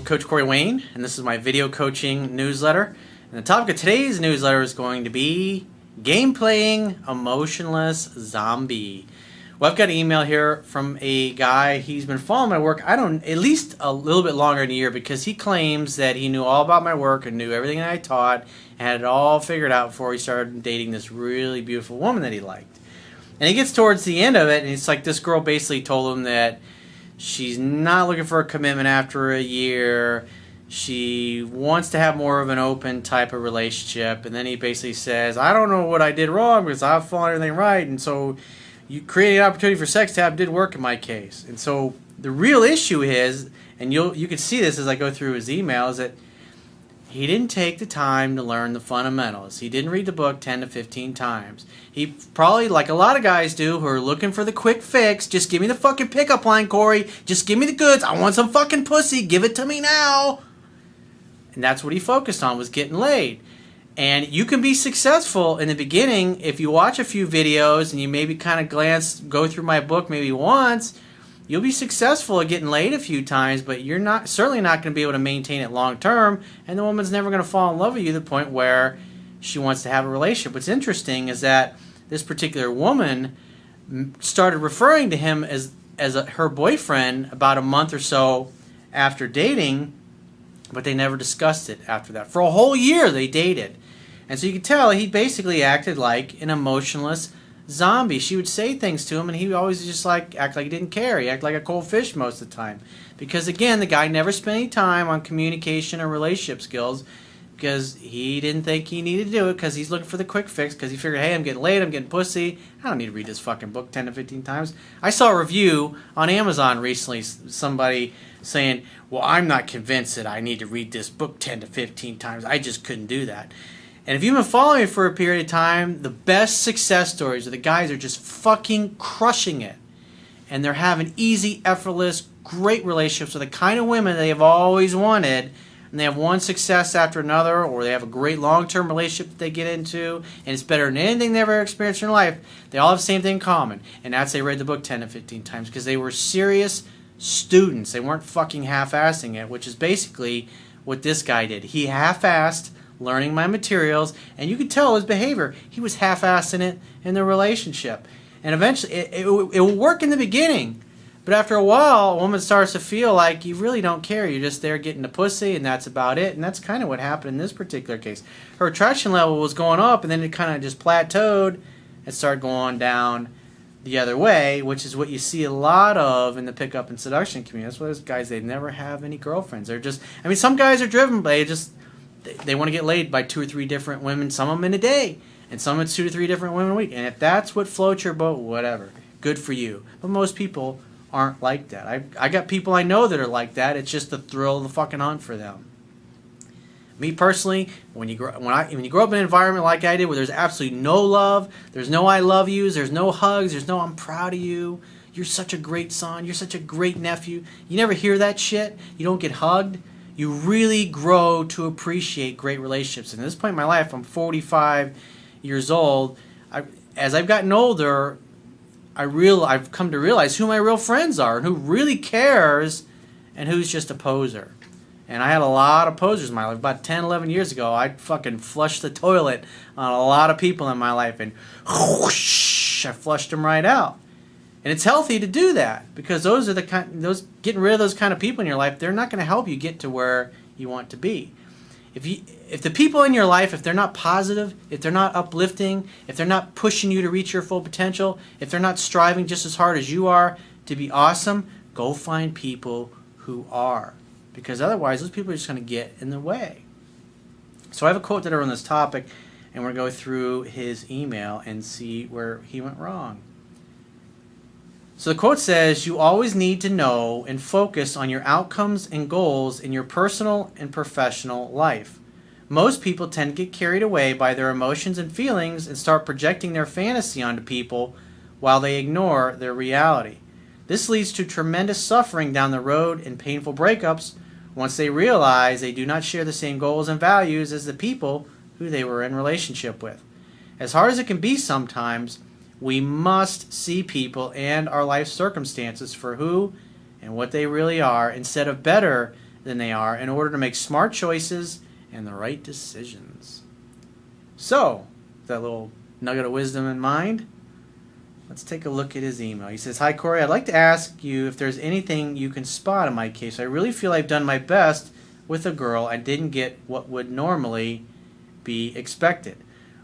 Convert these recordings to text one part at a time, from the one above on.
Coach Corey Wayne, and this is my video coaching newsletter. And the topic of today's newsletter is going to be game playing emotionless zombie. Well, I've got an email here from a guy. He's been following my work, at least a little bit longer than a year, because he claims that he knew all about my work and knew everything that I taught and had it all figured out before he started dating this really beautiful woman that he liked. And he gets towards the end of it, and it's like this girl basically told him that she's not looking for a commitment after a year. She wants to have more of an open type of relationship. And then he basically says, I don't know what I did wrong because I've followed everything right. And so you creating an opportunity for sex tab did work in my case. And so the real issue is, and you can see this as I go through his email, is that he didn't take the time to learn the fundamentals. He didn't read the book 10 to 15 times. He probably, like a lot of guys do, who are looking for the quick fix, just give me the fucking pickup line, Corey. Just give me the goods. I want some fucking pussy. Give it to me now. And that's what he focused on, was getting laid. And you can be successful in the beginning if you watch a few videos and you maybe kind of go through my book maybe once. You'll be successful at getting laid a few times, but you're certainly not going to be able to maintain it long term, and the woman's never going to fall in love with you to the point where she wants to have a relationship. What's interesting is that this particular woman started referring to him as her boyfriend about a month or so after dating, but they never discussed it after that. For a whole year they dated. And so you could tell he basically acted like an emotionless zombie. She would say things to him and he would always just act like he didn't care. He acted like a cold fish most of the time. Because again, the guy never spent any time on communication or relationship skills because he didn't think he needed to do it because he's looking for the quick fix because he figured, hey, I'm getting laid, I'm getting pussy. I don't need to read this fucking book 10 to 15 times. I saw a review on Amazon recently, somebody saying, well, I'm not convinced that I need to read this book 10 to 15 times. I just couldn't do that. And if you've been following me for a period of time, the best success stories are the guys are just fucking crushing it. And they're having easy, effortless, great relationships with the kind of women they have always wanted. And they have one success after another, or they have a great long-term relationship that they get into, and it's better than anything they ever experienced in their life. They all have the same thing in common, and that's they read the book 10 to 15 times because they were serious students. They weren't fucking half-assing it, which is basically what this guy did. He half-assed learning my materials, and you could tell his behavior. He was half-assing it in the relationship. And eventually, it will work in the beginning, but after a while, a woman starts to feel like you really don't care. You're just there getting the pussy, and that's about it. And that's kind of what happened in this particular case. Her attraction level was going up, and then it kind of just plateaued and started going down the other way, which is what you see a lot of in the pickup and seduction community. That's why those guys, they never have any girlfriends. They're just, some guys are driven, but they want to get laid by 2 or 3 different women, some of them in a day, and some it's 2 to 3 different women a week. And if that's what floats your boat, whatever, good for you. But most people aren't like that. I got people I know that are like that. It's just the thrill of the fucking hunt for them. Me personally, when you grow up in an environment like I did, where there's absolutely no love, there's no I love yous, there's no hugs, there's no I'm proud of you, you're such a great son, you're such a great nephew. You never hear that shit. You don't get hugged. You really grow to appreciate great relationships. And at this point in my life, I'm 45 years old. As I've gotten older, I've come to realize who my real friends are and who really cares and who's just a poser. And I had a lot of posers in my life. About 10, 11 years ago, I fucking flushed the toilet on a lot of people in my life, and whoosh, I flushed them right out. And it's healthy to do that because those getting rid of those kind of people in your life, they're not going to help you get to where you want to be. If the people in your life, if they're not positive, if they're not uplifting, if they're not pushing you to reach your full potential, if they're not striving just as hard as you are to be awesome, go find people who are. Because otherwise, those people are just going to get in the way. So I have a quote that I wrote on this topic, and we're going to go through his email and see where he went wrong. So the quote says, you always need to know and focus on your outcomes and goals in your personal and professional life. Most people tend to get carried away by their emotions and feelings and start projecting their fantasy onto people while they ignore their reality. This leads to tremendous suffering down the road and painful breakups once they realize they do not share the same goals and values as the people who they were in relationship with. As hard as it can be sometimes, we must see people and our life circumstances for who and what they really are instead of better than they are in order to make smart choices and the right decisions. So, that little nugget of wisdom in mind, let's take a look at his email. He says, "Hi Corey, I'd like to ask you if there's anything you can spot in my case. I really feel I've done my best with a girl. I didn't get what would normally be expected."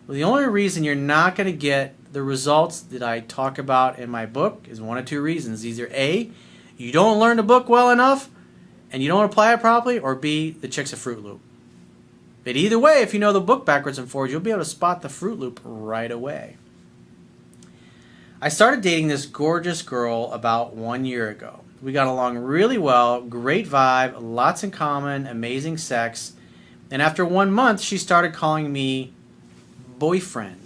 Well, the only reason you're not going to get the results that I talk about in my book is one of two reasons. Either A, you don't learn the book well enough and you don't apply it properly, or B, the chick's a Fruit Loop. But either way, if you know the book backwards and forwards, you'll be able to spot the Fruit Loop right away. I started dating this gorgeous girl about 1 year ago. We got along really well, great vibe, lots in common, amazing sex. And after 1 month, she started calling me boyfriend.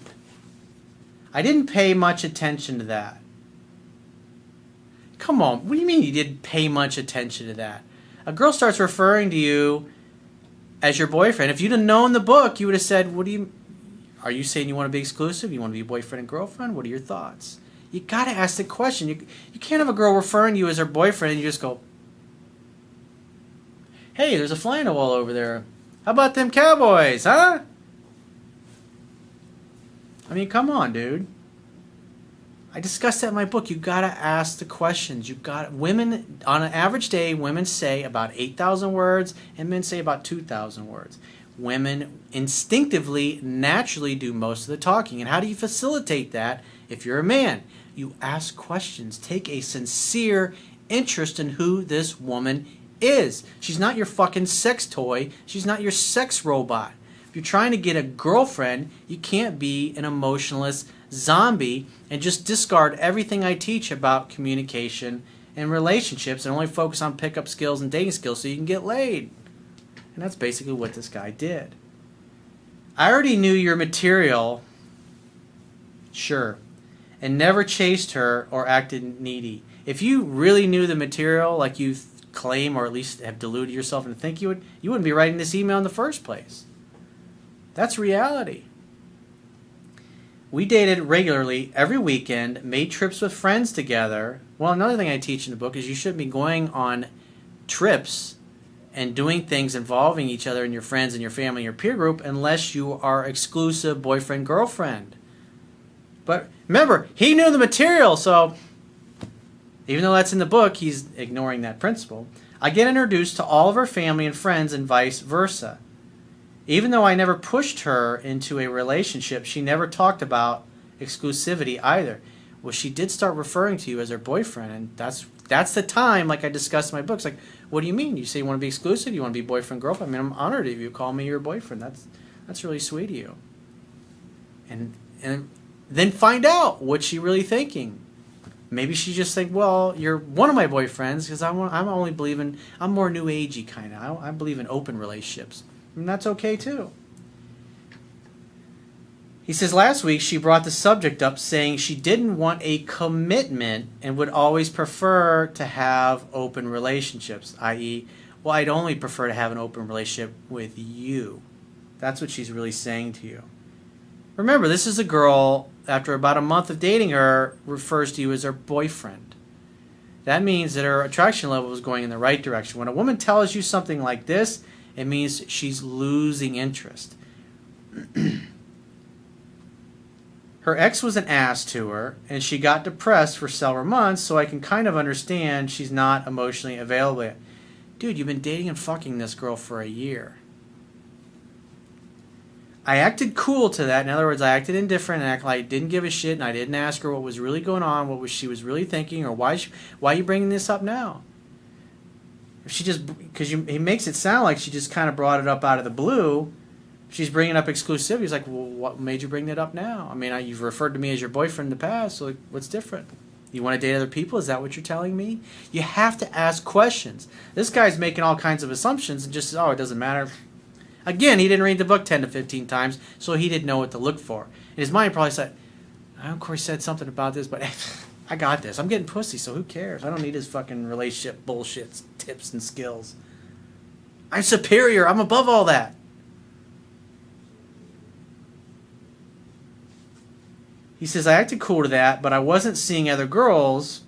I didn't pay much attention to that. Come on, what do you mean you didn't pay much attention to that? A girl starts referring to you as your boyfriend. If you'd have known the book, you would have said, are you saying you want to be exclusive? You want to be boyfriend and girlfriend? What are your thoughts? You got to ask the question. You can't have a girl referring to you as her boyfriend and you just go, "Hey, there's a fly in the wall over there. How about them Cowboys, huh?" I mean, come on, dude. I discussed that in my book. You got to ask the questions. Women, on an average day, women say about 8,000 words and men say about 2,000 words. Women instinctively, naturally do most of the talking. And how do you facilitate that if you're a man? You ask questions. Take a sincere interest in who this woman is. She's not your fucking sex toy. She's not your sex robot. If you're trying to get a girlfriend, you can't be an emotionless zombie and just discard everything I teach about communication and relationships and only focus on pickup skills and dating skills so you can get laid. And that's basically what this guy did. I already knew your material, sure, and never chased her or acted needy. If you really knew the material like you claim, or at least have deluded yourself into thinking you wouldn't be writing this email in the first place. That's reality. We dated regularly every weekend, made trips with friends together. Well, another thing I teach in the book is you shouldn't be going on trips and doing things involving each other and your friends and your family and your peer group unless you are exclusive boyfriend-girlfriend. But remember, he knew the material, so even though that's in the book, he's ignoring that principle. I get introduced to all of her family and friends and vice versa. Even though I never pushed her into a relationship, she never talked about exclusivity either. Well, she did start referring to you as her boyfriend, and that's the time, like I discussed in my books. Like, what do you mean? You say you want to be exclusive? You want to be boyfriend, girlfriend? I mean, I'm honored if you call me your boyfriend. That's really sweet of you. And then find out what she's really thinking. Maybe she just think, well, you're one of my boyfriends because I'm more new agey kind of. I believe in open relationships. And that's okay too. He says last week she brought the subject up saying she didn't want a commitment and would always prefer to have open relationships, i.e., well, I'd only prefer to have an open relationship with you. That's what she's really saying to you. Remember, this is a girl, after about a month of dating her, refers to you as her boyfriend. That means that her attraction level is going in the right direction. When a woman tells you something like this, it means she's losing interest. Her ex was an ass to her, and she got depressed for several months, so I can kind of understand she's not emotionally available yet. Dude, you've been dating and fucking this girl for a year. I acted cool to that. In other words, I acted indifferent and acted like I didn't give a shit, and I didn't ask her what was really going on, she was really thinking, or why are you bringing this up now? If she just, because he makes it sound like she just kind of brought it up out of the blue. She's bringing up exclusivity. He's like, well, what made you bring that up now? I mean, you've referred to me as your boyfriend in the past, so what's different? You want to date other people? Is that what you're telling me? You have to ask questions. This guy's making all kinds of assumptions and just says, oh, it doesn't matter. Again, he didn't read the book 10 to 15 times, so he didn't know what to look for. In his mind, he probably said, I know Corey said something about this, but I got this. I'm getting pussy, so who cares? I don't need his fucking relationship bullshit tips and skills. I'm superior. I'm above all that. He says, I acted cool to that, but I wasn't seeing other girls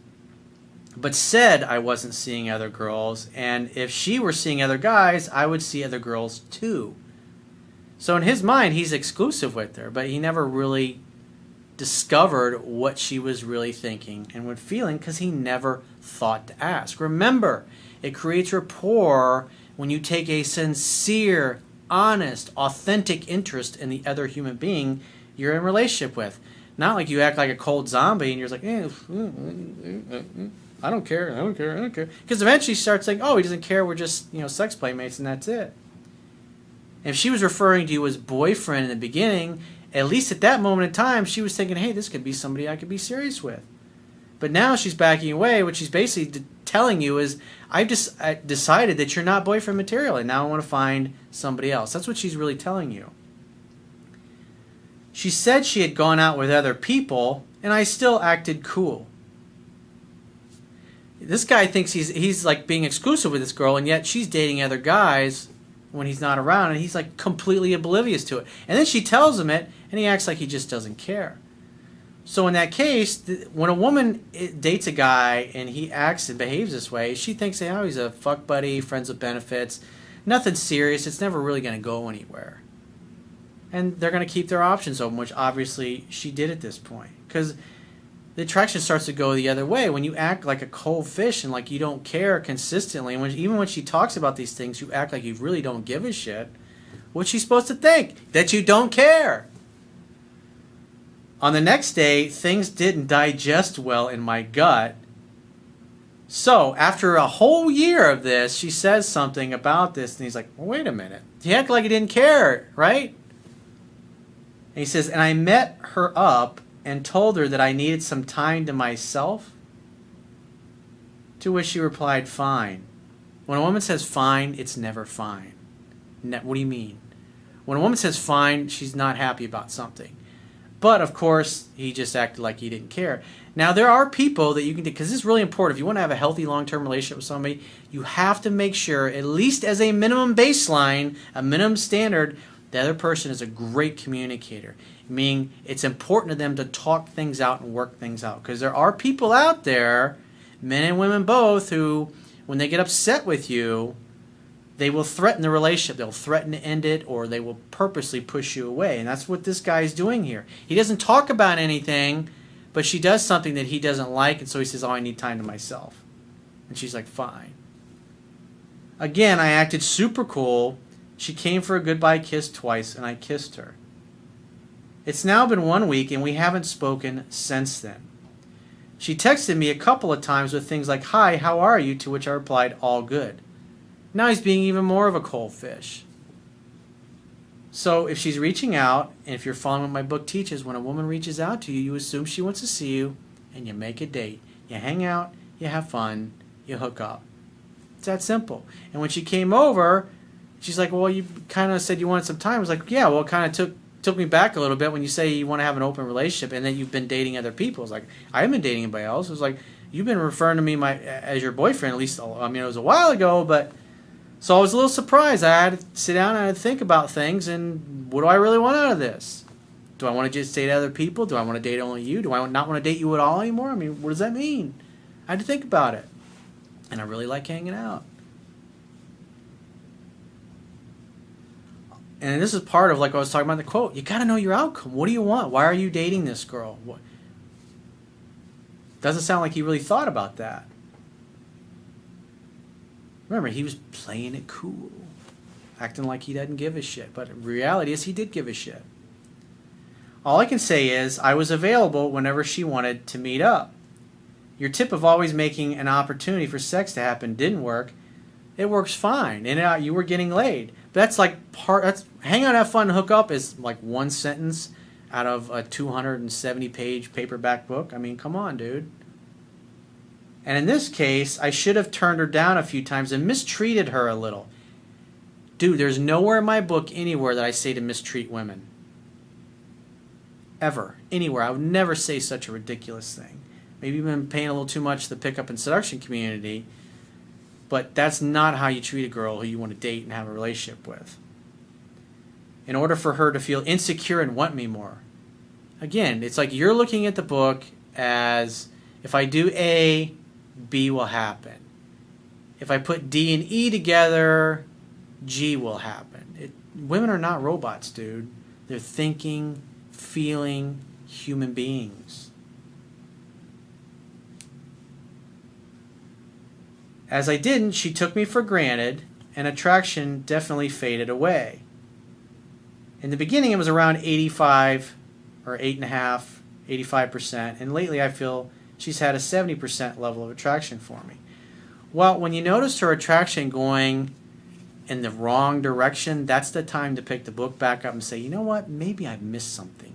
but said I wasn't seeing other girls, and if she were seeing other guys, I would see other girls too. So in his mind, he's exclusive with her, but he never really discovered what she was really thinking and what feeling because he never thought to ask. Remember, it creates rapport when you take a sincere, honest, authentic interest in the other human being you're in a relationship with. Not like you act like a cold zombie and you're just like, I don't care, I don't care, I don't care. Because eventually she starts saying, oh, he doesn't care, we're just, sex playmates and that's it. If she was referring to you as boyfriend in the beginning, at least at that moment in time, she was thinking, hey, this could be somebody I could be serious with. But now she's backing away. What she's basically telling you is, I've just decided that you're not boyfriend material, and now I want to find somebody else. That's what she's really telling you. She said she had gone out with other people, and I still acted cool. This guy thinks he's like being exclusive with this girl, and yet she's dating other guys when he's not around, and he's like completely oblivious to it. And then she tells him it, and he acts like he just doesn't care. So in that case, when a woman dates a guy and he acts and behaves this way, she thinks, oh, he's a fuck buddy, friends with benefits, nothing serious, it's never really going to go anywhere. And they're going to keep their options open, which obviously she did at this point. Because the attraction starts to go the other way. When you act like a cold fish and like you don't care consistently, and even when she talks about these things, you act like you really don't give a shit, what's she supposed to think? That you don't care. On the next day, things didn't digest well in my gut. So, after a whole year of this, she says something about this, and he's like, well, wait a minute. He acted like he didn't care, right? And he says, and I met her up and told her that I needed some time to myself. To which she replied, fine. When a woman says fine, it's never fine. What do you mean? When a woman says fine, she's not happy about something. But, of course, he just acted like he didn't care. Now, there are people that you can do, because this is really important. If you want to have a healthy long-term relationship with somebody, you have to make sure, at least as a minimum baseline, a minimum standard, the other person is a great communicator. Meaning, it's important to them to talk things out and work things out. Because there are people out there, men and women both, who, when they get upset with you, they will threaten the relationship. They'll threaten to end it, or they will purposely push you away. And that's what this guy is doing here. He doesn't talk about anything, but she does something that he doesn't like, and so he says, oh, I need time to myself. And she's like, fine. Again, I acted super cool. She came for a goodbye kiss twice, and I kissed her. It's now been 1 week, and we haven't spoken since then. She texted me a couple of times with things like, hi, how are you? To which I replied, all good. Now he's being even more of a cold fish. So if she's reaching out, and if you're following what my book teaches, when a woman reaches out to you, you assume she wants to see you, and you make a date. You hang out, you have fun, you hook up. It's that simple. And when she came over, she's like, well, you kind of said you wanted some time. I was like, yeah, well, it kind of took me back a little bit when you say you want to have an open relationship, and then you've been dating other people. It's like, I haven't been dating anybody else. It was like, you've been referring to me as your boyfriend, at least, I mean, it was a while ago, but... So I was a little surprised. I had to sit down and I had to think about things, and what do I really want out of this? Do I want to just date other people? Do I want to date only you? Do I not want to date you at all anymore? I mean, what does that mean? I had to think about it. And I really like hanging out. And this is part of, like I was talking about in the quote, you got to know your outcome. What do you want? Why are you dating this girl? Doesn't sound like he really thought about that. Remember, he was playing it cool, acting like he doesn't give a shit. But the reality is he did give a shit. All I can say is I was available whenever she wanted to meet up. Your tip of always making an opportunity for sex to happen didn't work. It works fine, and you were getting laid. But that's like hang out, have fun, hook up is like one sentence out of a 270-page paperback book. I mean, come on, dude. And in this case, I should have turned her down a few times and mistreated her a little. Dude, there's nowhere in my book anywhere that I say to mistreat women. Ever. Anywhere. I would never say such a ridiculous thing. Maybe you've been paying a little too much to the pickup and seduction community, but that's not how you treat a girl who you want to date and have a relationship with. In order for her to feel insecure and want me more. Again, it's like you're looking at the book as, if I do A, B will happen. If I put D and E together, G will happen. Women are not robots, dude. They're thinking, feeling human beings. As I didn't, she took me for granted, and attraction definitely faded away. In the beginning, it was around 85 or 8.5, 85%, and lately I feel she's had a 70% level of attraction for me. Well, when you notice her attraction going in the wrong direction, that's the time to pick the book back up and say, you know what, maybe I've missed something.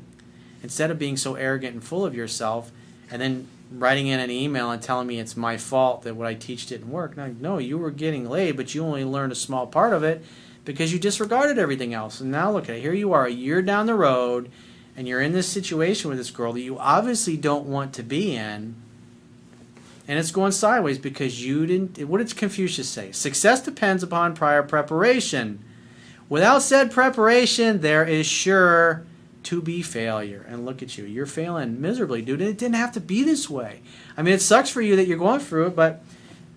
Instead of being so arrogant and full of yourself and then writing in an email and telling me it's my fault that what I teach didn't work. No, you were getting laid, but you only learned a small part of it because you disregarded everything else. And now look at it. Here you are a year down the road, and you're in this situation with this girl that you obviously don't want to be in, and it's going sideways because you didn't. What did Confucius say? Success depends upon prior preparation. Without said preparation, there is sure to be failure. And look at you. You're failing miserably, dude. And it didn't have to be this way. I mean, it sucks for you that you're going through it, but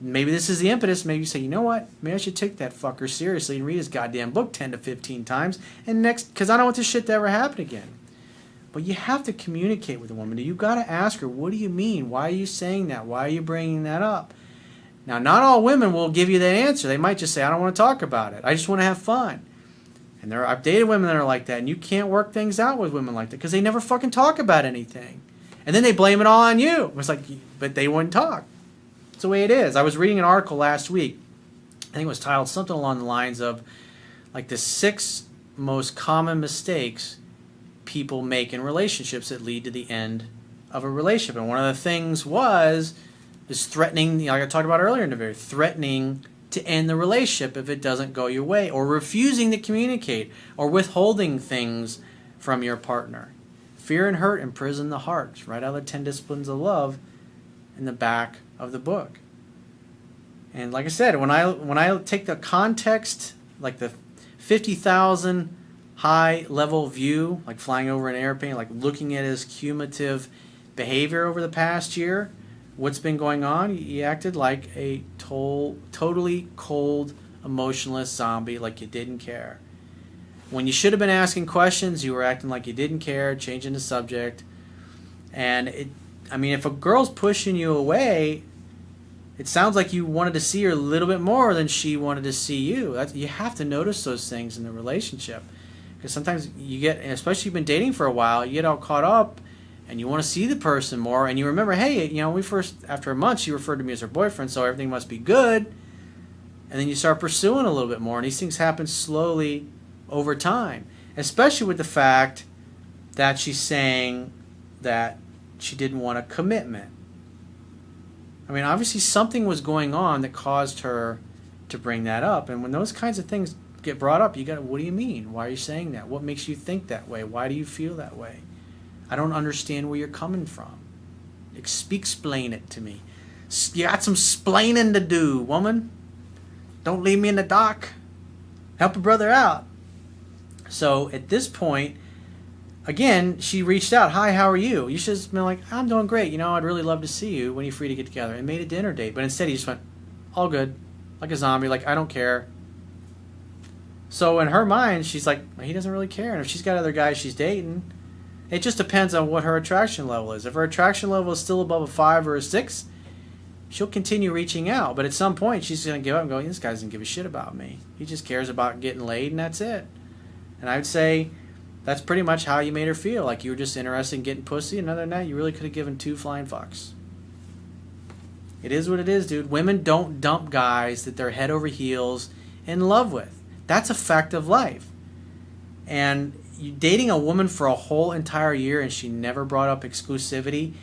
maybe this is the impetus. Maybe you say, you know what? Maybe I should take that fucker seriously and read his goddamn book 10 to 15 times. And next, because I don't want this shit to ever happen again. But you have to communicate with a woman. You got to ask her, what do you mean? Why are you saying that? Why are you bringing that up? Now, not all women will give you that answer. They might just say, I don't want to talk about it. I just want to have fun. And I've dated women that are like that, and you can't work things out with women like that because they never fucking talk about anything. And then they blame it all on you. It's like, but they wouldn't talk. It's the way it is. I was reading an article last week. I think it was titled something along the lines of like the 6 most common mistakes people make in relationships that lead to the end of a relationship. And one of the things was this threatening, like I talked about earlier in the video, threatening to end the relationship if it doesn't go your way, or refusing to communicate, or withholding things from your partner. Fear and hurt imprison the heart. It's right out of the 10 Disciplines of Love in the back of the book. And like I said, when I take the context, like the 50,000 high level view, like flying over an airplane, like looking at his cumulative behavior over the past year, what's been going on, he acted like a totally cold, emotionless zombie, like you didn't care. When you should have been asking questions, you were acting like you didn't care, changing the subject. And if a girl's pushing you away, it sounds like you wanted to see her a little bit more than she wanted to see you. You have to notice those things in the relationship. Because sometimes you get, especially if you've been dating for a while, you get all caught up and you want to see the person more, and you remember, hey, after a month, she referred to me as her boyfriend, so everything must be good. And then you start pursuing a little bit more, and these things happen slowly over time, especially with the fact that she's saying that she didn't want a commitment. I mean, obviously something was going on that caused her to bring that up, and when those kinds of things get brought up, you got, what do you mean? Why are you saying that? What makes you think that way? Why do you feel that way? I don't understand where you're coming from. Explain it to me. You got some splaining to do, woman. Don't leave me in the dark. Help a brother out. So at this point, again, she reached out. Hi, how are you? You should have been like, I'm doing great. I'd really love to see you when you're free to get together. And made a dinner date. But instead he just went, all good. Like a zombie. Like, I don't care. So in her mind, she's like, he doesn't really care. And if she's got other guys she's dating, it just depends on what her attraction level is. If her attraction level is still above a 5 or a 6, she'll continue reaching out. But at some point, she's going to give up and go, this guy doesn't give a shit about me. He just cares about getting laid, and that's it. And I would say that's pretty much how you made her feel. Like you were just interested in getting pussy, and other than that, you really could have given 2 flying fucks. It is what it is, dude. Women don't dump guys that they're head over heels in love with. That's a fact of life. And you dating a woman for a whole entire year and she never brought up exclusivity,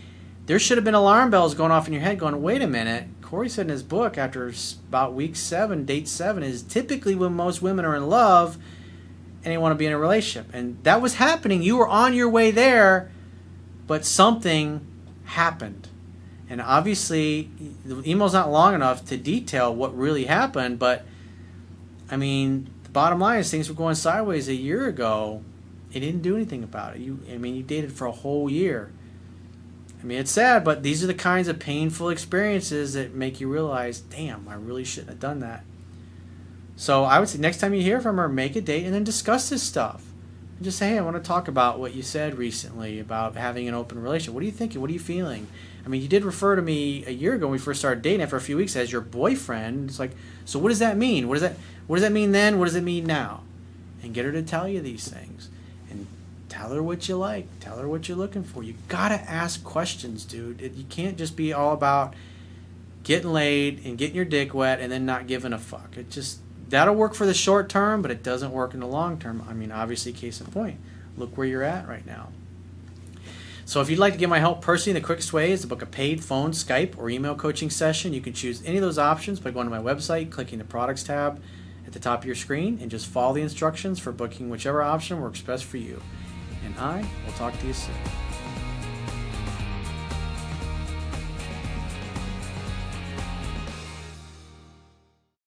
there should have been alarm bells going off in your head going, wait a minute. Corey said in his book after about week 7, date 7 is typically when most women are in love and they want to be in a relationship. And that was happening. You were on your way there, but something happened. And obviously, the email's not long enough to detail what really happened, but the bottom line is things were going sideways a year ago. It didn't do anything about it. You dated for a whole year. I mean, it's sad, but these are the kinds of painful experiences that make you realize, damn, I really shouldn't have done that. So I would say next time you hear from her, make a date and then discuss this stuff. And just say, hey, I want to talk about what you said recently about having an open relationship. What are you thinking? What are you feeling? I mean, you did refer to me a year ago when we first started dating after a few weeks as your boyfriend. It's like, so what does that mean? What does that mean then? What does it mean now? And get her to tell you these things. And tell her what you like. Tell her what you're looking for. You gotta ask questions, dude. You can't just be all about getting laid and getting your dick wet and then not giving a fuck. That'll work for the short term, but it doesn't work in the long term. I mean, obviously, case in point. Look where you're at right now. So if you'd like to get my help personally, the quickest way is to book a paid phone, Skype, or email coaching session. You can choose any of those options by going to my website, clicking the products tab at the top of your screen, and just follow the instructions for booking whichever option works best for you. And I will talk to you soon.